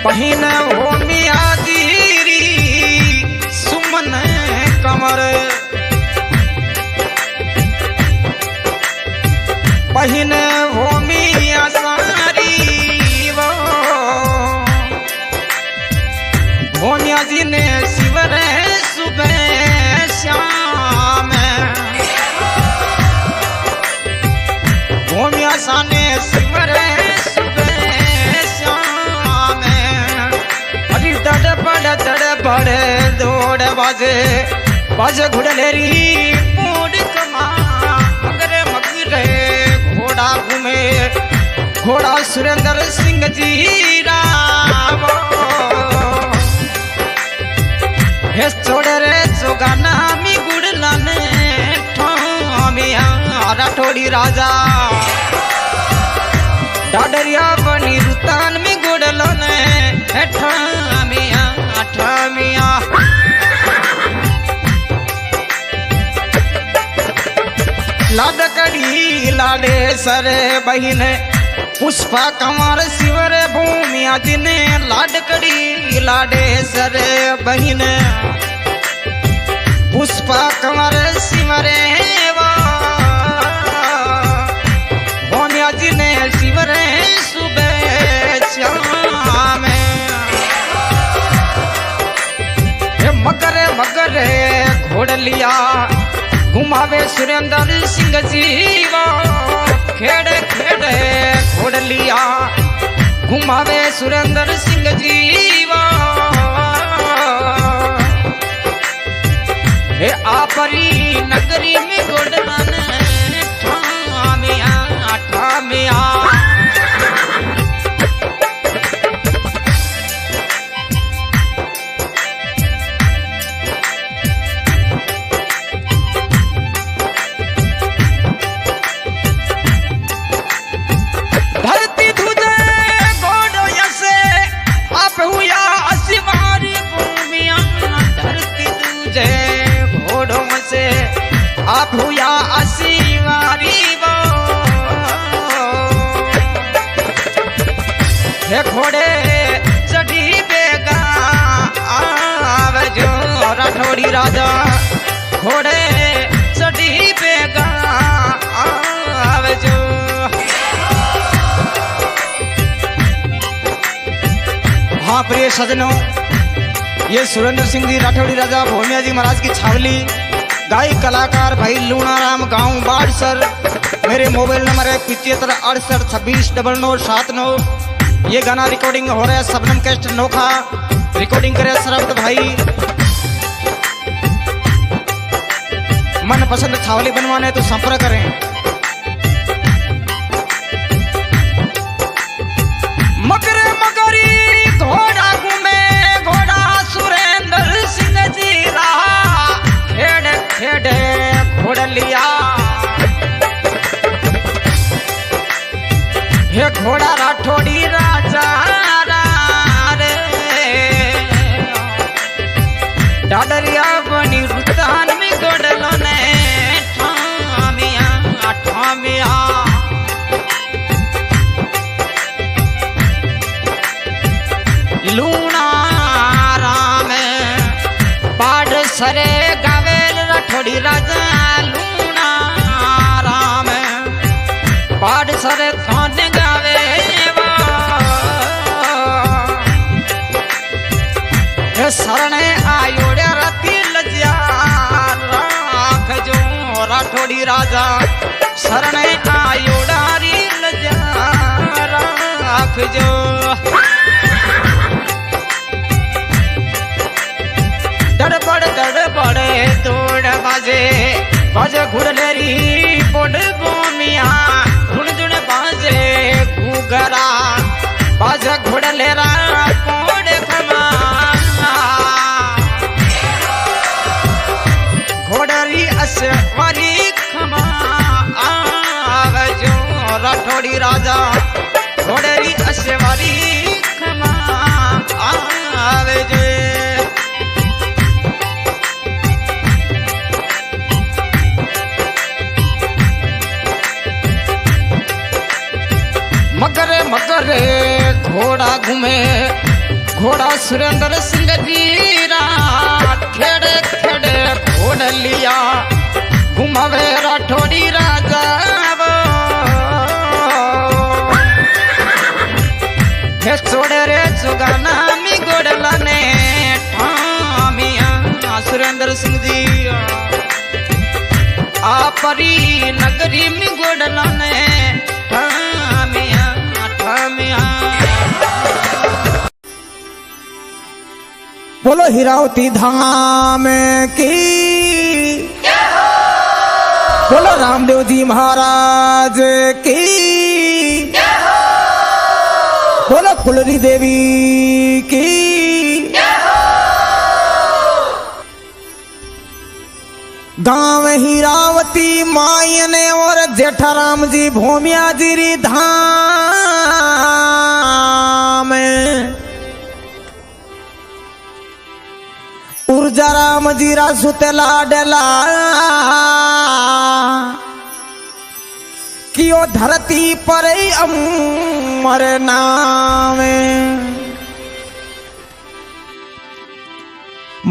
बहिन हो मिया जीरी सुमन कमर बहिन हो मिया सारी वो भोनिया जी ने शिवरे सुबह श्याम भूमिया साने शिवरे सुबह श्याम अरे दड़ दौड़ बाजे बाजे घुड़लेरी मूड कमा मगरे मगरे घोड़ा घूमे घोड़ा सुरेंद्र सिंह जी राम हे छोड़े रे जोगाना मी गुड़लाने ठामिया राठौड़ी राजा डाडरिया बनी रुतान में गुड़लाने ठामिया ठामिया लाडकड़ी लाडे सरे बहिन पुष्पा कंवर शिवरे भूमिया जिने लाडकड़ी लाडे सरे बहिन पुष्पा कंवर शिवरे भूमिया जिने शिवरे सुबह श्याम मगरे मगरे घोड़ लिया घुमावे सुरेंद्र सिंह जी वो खेड़े खेड़े घोड़ लिया घुमावे सुरेंद्र सिंह जी वो हे आपरी नगरी में गोडलान ठामिया ठामिया आप हुआ असीवारी वो हे घोड़े चढ़ी बेगा आवे जो राठौड़ी राजा घोड़े चढ़ी बेगा आवे जो हाँ प्रिय सजनों ये सुरेंद्र सिंह जी राठौड़ी राजा भूमिया जी महाराज की छावली गायक कलाकार भाई लूणाराम गांव बाड़सर मेरे मोबाइल नंबर है 7568269979। ये गाना रिकॉर्डिंग हो रहा है सबनम कैस्ट नोखा रिकॉर्डिंग करे सरबत भाई मन पसंद छावली बनवाने तो संपर्क करें। मगरे मगरी घोड़ा घूमे घोड़ा सुरेंद्र सिंह जी रहा खेड़े खेड़े घोड़ लिया राजा लूणा राम पाड़ सरे थान गावे शरणे आयोड़े रति लज्या राख जो राठौड़ी राजा शरणे आयोड़ारी लज्या राख जो दड़बड़े तोड़ बाजे बाजे घुड़लेरी पोड़ गोमिया झुण बाजे घुगरा बाजे घुड़लेरा पोड़ खमा घोड़री असवारी खमा जो राठौड़ी राजा घोड़री असवारी खमा जो मगरे मगरे घोड़ा घूमे घोड़ा सुरेंद्र सिंह जीरा खेड़े खेड़े घोड़ लिया घुमावे राठौड़ी राजा छोड़े रे चुगाना मी गोड़ला ने ठामिया सुरेंद्र सिंह जी आपरी नगरी मी गोड़ला ने बोलो हिरावती धाम की बोलो रामदेव जी महाराज की बोलो कुलरी देवी की गांव हिरावती मायने और जेठाराम जी भूमिया जी धाम ऊर्जा राम जीरा सुतला डला कियो धरती पर अमर नाम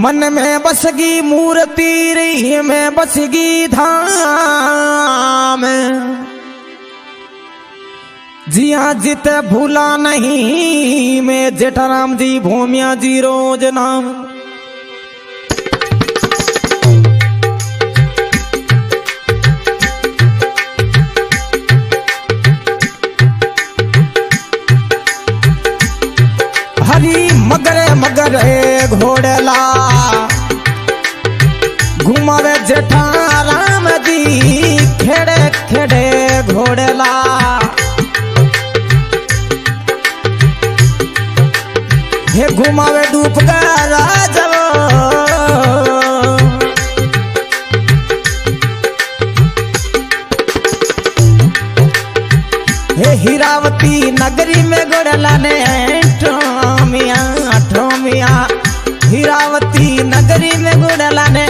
मन में बसगी मूर्ति रही में बसगी धाम जिया जित भूला नहीं मैं जेठाराम जी भूमिया जी रोज नाम मगरे मगरे घोड़ला घुमावे जेठाराम जी खेड़े खेड़े घोड़ला हे घुमावे डूब गया जब हे हिरावती नगरी में घोड़ला ने ठोमिया ठोमिया हिरावती नगरी में गुड़ला ने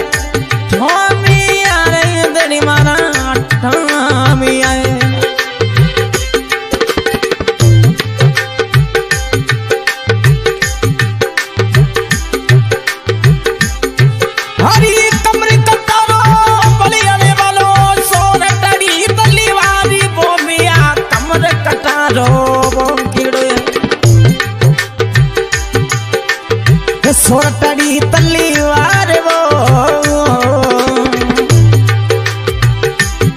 ठोमिया रे दड़ी मारा ठोमिया हरी कमरे कतारो बलियाने वालों सोर टड़ी तलीवारी बोमिया कमरे कतारो सोरटड़ी तलीवार वो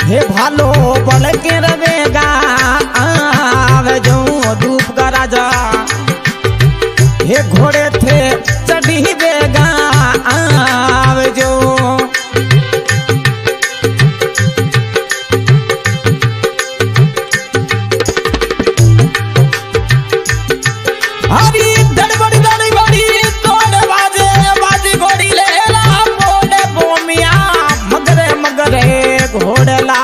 हे भालो बल के रवेगा आवे जो धूप का राजा हे घोड़े थे चढ़ी देगा आवे जो हरी दड़बड़ी दड़बड़ी घोड़ला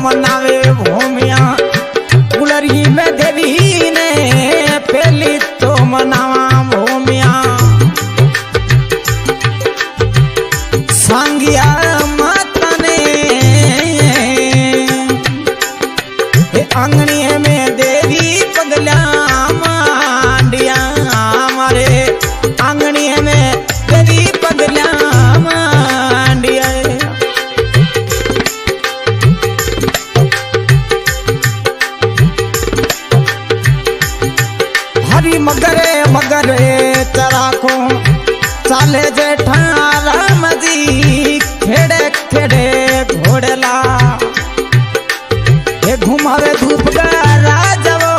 मनावे भूमिया गुलरी में देवी ने पहली तो मनावा भूमिया सांगिया माता ने आंगनी में देवी पगला मांडिया हमारे आंगनी में देवी पगला मांडिया हरी मगरे मगरे चराको चाले जेठा राम जी खेड़े खेड़े घोड़ला ये घुमावे धूप राजवो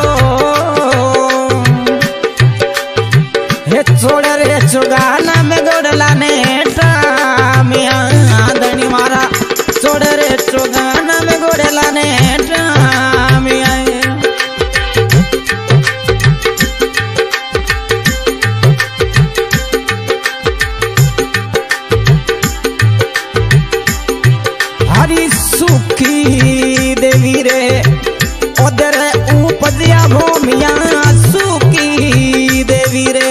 ये छोड़े रे चुगाना में गोड़ला ने टामिया धनी मारा छोड़े रे चुगाना में गोड़ला ने टामिया हरी सुखी देवी रे उधर उपजिया भूमिया सुखी देवी रे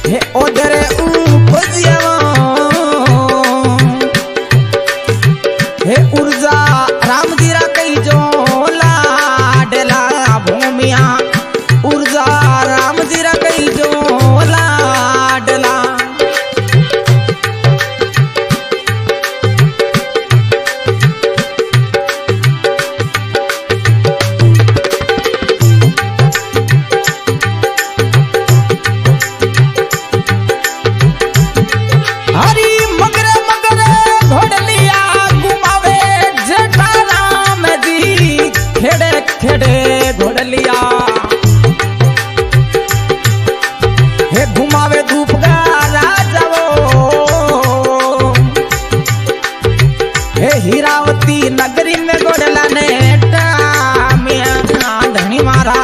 हे उधर उपजिया हे ऊर्जा राम जी रा कई जो लाडला भूमिया ऊर्जा राम जी रा कई जो लाडला हरी मगरे मगरे घोड़लिया घुमावे जेठा राम जी खेड़े खेड़े घोड़लिया हे घुमावे धूप का राजाओ हे हीरावती नगरी में घोड़ला ने टामिया धनी मारा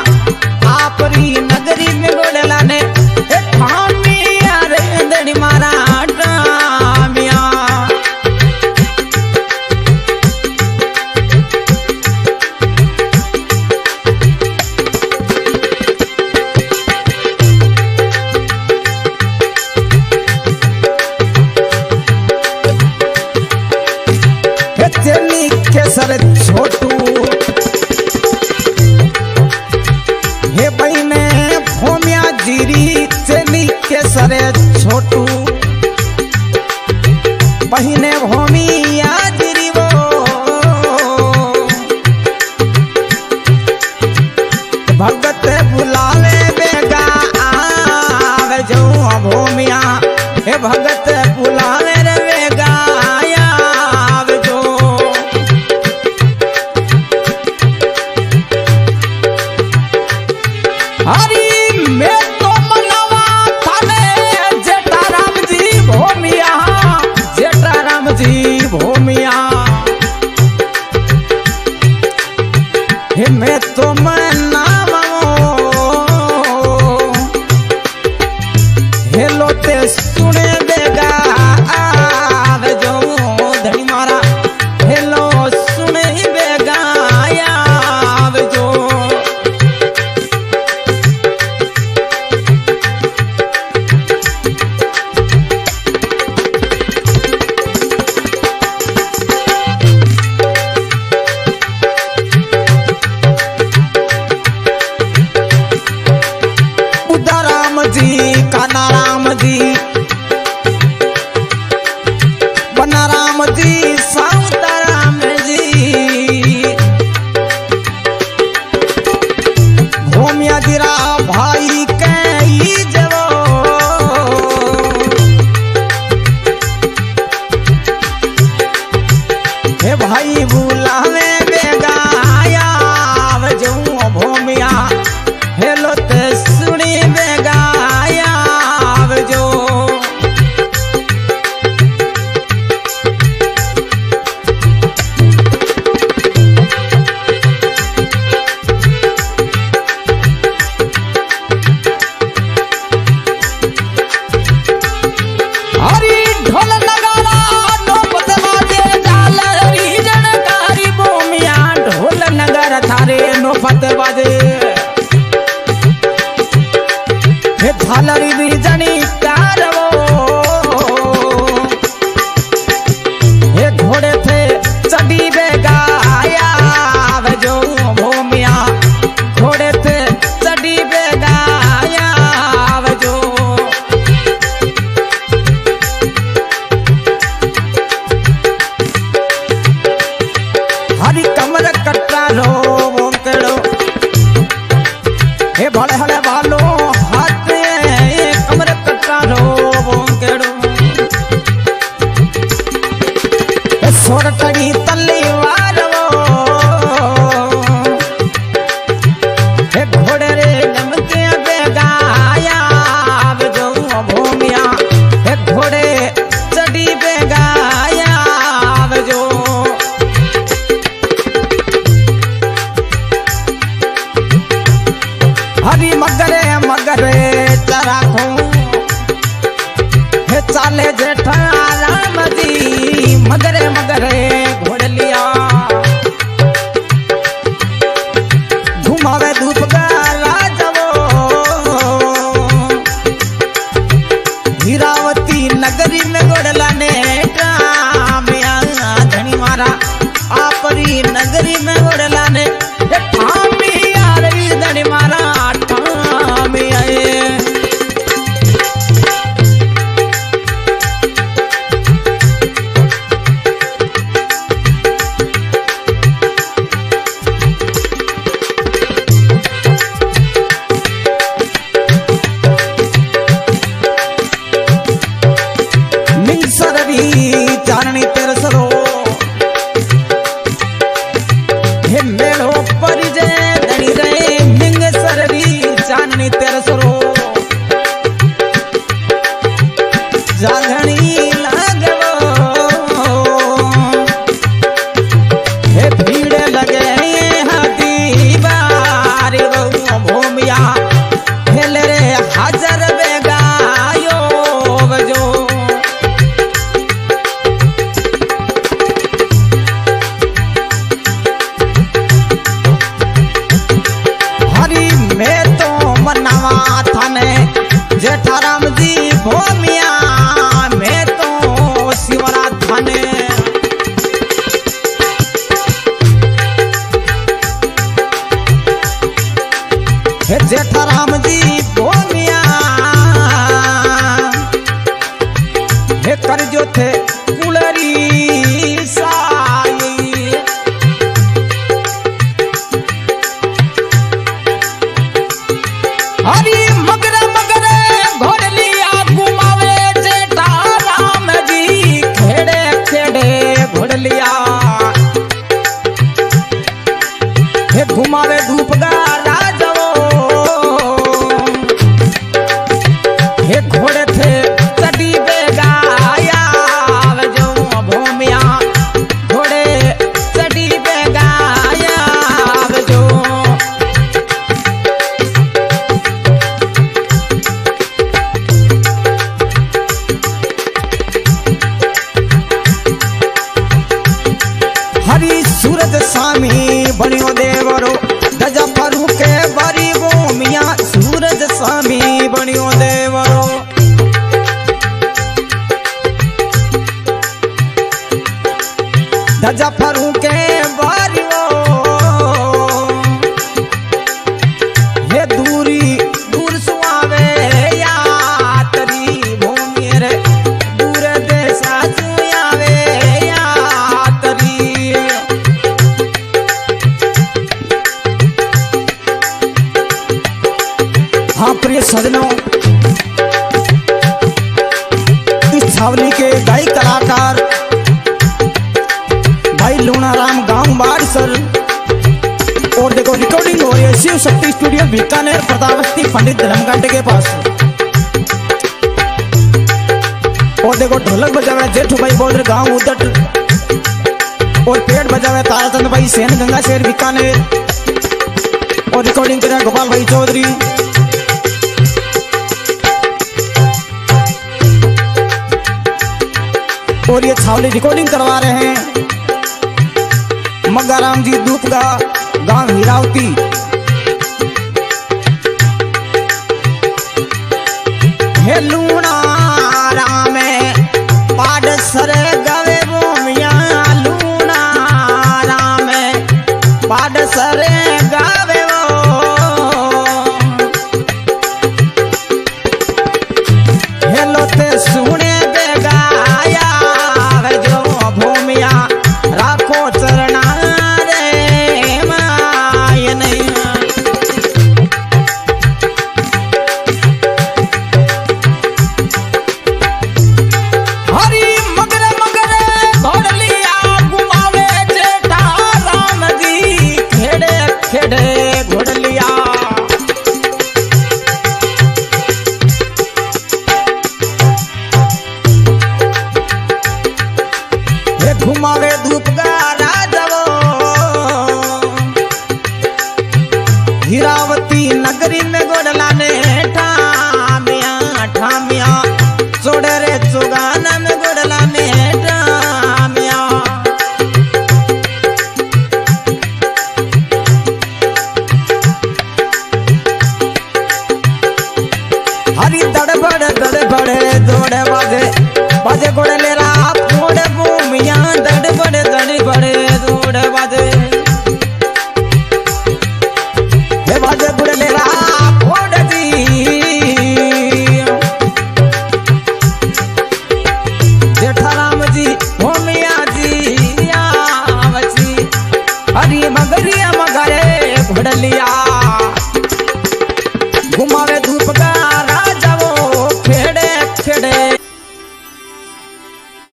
आपरी नगरी में घोड़ला ने ठामिया रे धनी मारा चली के सर छोटू हे बहने भूमिया जीरी चली के सर छोटू बहने भूमिया जीरी वो भगत बुलावे बेगा आवे जो भूमिया हे भगत बुलावे रे बेगा हरी मैं तो मनवा थाने जेठा राम जी भूमिया जेठा राम जी भूमिया हे मैं तो मनावा हे लोटे सुने देगा आवे जो धनी मारा हे लो सुने देगा आवे जो राम जी काना राम जी बना राम जी सावता राम जी भूमिया जीरा भाई कई जवो हे भाई बुलावे बेगा आया जो भूमिया हेलो ते सुनी बेगा आया हे झालरी भी जनी प्यार वो हे घोड़े थे चढ़ी बेगाया जो भूमिया घोड़े थे चढ़ी बेगाया जो हरी कमर कट्टा रो वो केड़ो हे भले हले बालो हाथ कमर कट्टा रो वो केड़ो सोर टड़ी तलवार वो हे घोड़े रे नमके बेगाया जो भूमिया हे घोड़े चढ़ी बेगाया जो हरी मगरे मगरे चराखो हे चाले जेठा राम जी मगरे मगरे घोड़ लिया घुमावे धूप गाला जवो हीरावती नगरी में घोड़ला ने टामिया धनी मारा आपरी नगरी में घोड़ला ने ठामिया रे धनी मारा चारणी तेर सरो हे मेलो परिजे धनी रे मिंग सररी चाननी तेर सरो जागणी लागो हे भीड़ लगे हाथी बारी भूमिया हेले रे हाजर बेगायो बजो जेठाराम जी भूमिया में तो शिवरा थाने हे जेठाराम जी भूमिया हे कर जो थे कुलरी साई हरी मगरे मगरे घोड़ लिया घुमावे जेठाराम जी खेड़े खेड़े घोड़ लिया हे घुमावे धूप गाला जवो हे घोड़े थे चढ़ी बेगाया जो भूमिया घोड़े चढ़ी बेगाया जो हरी सूरज स्वामी बनियो देवरो गजा फरू के बरी भूमिया सूरज स्वामी बनियो देवरो गजा फरू के बरियो हे दूरी दूर सुआवे यात्री भूमि रे दूर देशा सुआवे यात्री हाँ प्रिय सजनों इस छावनी के गायक कलाकार भाई लूणाराम गांव बाड़सर और देखो रिकॉर्डिंग हो रही है शिव शक्ति स्टूडियो बीकानेर प्रतापस्ती पंडित धर्मकांड के पास। और देखो ढोलक बजावे जेठू भाई बोल गांव उदट और पेट बजावे ताराचंद भाई सेन गंगा शेर बीकानेर और रिकॉर्डिंग कर गोपाल भाई चौधरी। और ये छावली रिकॉर्डिंग करवा रहे हैं मग्गाराम जी दूपगा गांव हीरावती। लूणा रामे पाड सरे गवे भूमिया लूणा रामे पाड सरे गवे हेलो ते सुने दे गाया जो भूमिया राखो चरणा रे मायन हरी मगर मगर घोड़लिया घुमावे जेठा राम जी खेड़े खेड़े घोड़लिया घुमावे धूप गारा जवो हीरावती नगरी में गोडला ने ठामिया ठामिया छोड़े रे चुगाना में गोडला ने ठामिया हरी दड़बड़ दौड़े बाजे बाजे गोड़े ले